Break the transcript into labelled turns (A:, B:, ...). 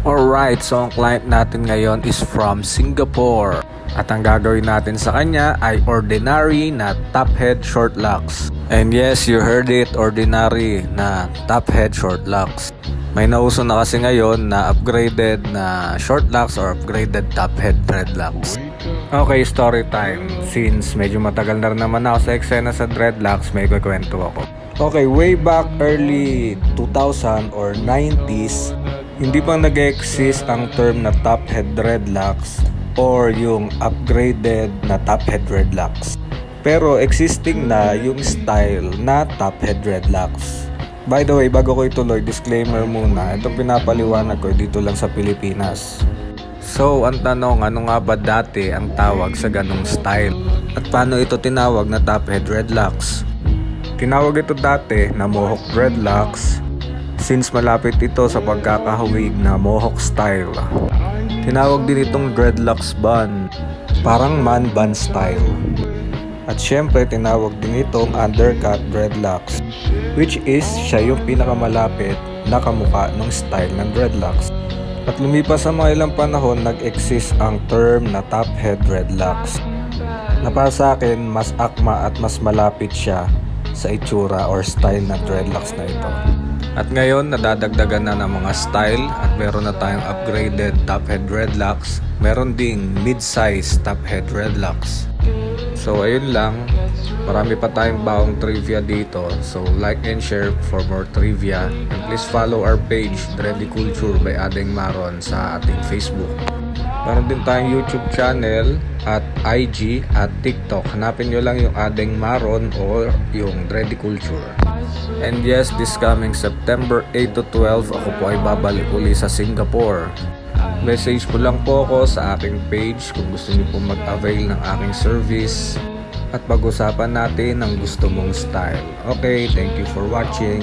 A: Alright, so ang client natin ngayon is from Singapore. At ang gagawin natin sa kanya ay ordinary na top head short locks. And yes, you heard it, ordinary na top head short locks. May nauso na kasi ngayon na upgraded na short locks or upgraded top head dreadlocks. Okay, story time. Since medyo matagal na rin naman ako sa eksena sa dreadlocks, may kukwento ako. Okay, way back early 2000 or 90s, hindi pa nag-exist ang term na top head dreadlocks or yung upgraded na top head dreadlocks. Pero existing na yung style na top head dreadlocks. By the way, bago ko ituloy, disclaimer muna, itong pinapaliwanag ko dito lang sa Pilipinas. So, ang tanong, ano nga ba dati ang tawag sa ganong style? At paano ito tinawag na top head dreadlocks? Tinawag ito dati na mohawk dreadlocks since malapit ito sa pagkakahawig na mohawk style. Tinawag din itong dreadlocks bun, parang man bun style. At syempre tinawag din itong undercut dreadlocks, which is siya yung pinakamalapit na kamukha ng style ng dreadlocks. At lumipas sa mga ilang panahon, nag-exist ang term na top head dreadlocks, na para sa akin mas akma at mas malapit siya sa itsura or style na dreadlocks na ito. At ngayon, nadadagdagan na ng mga style at meron na tayong upgraded top head dreadlocks. Meron ding mid-size top head dreadlocks. So ayun lang, marami pa tayong bagong trivia dito. So like and share for more trivia. And please follow our page, Dready Culture by Adeng Maron sa ating Facebook. Meron din tayong YouTube channel at IG at TikTok. Hanapin nyo lang yung Adeng Maron or yung Dready Culture. And yes, this coming September 8 to 12, ako po ay babalik uli sa Singapore. Message po lang po ako sa aking page kung gusto niyo po mag-avail ng aking service at pag-usapan natin ang gusto mong style. Okay, thank you for watching.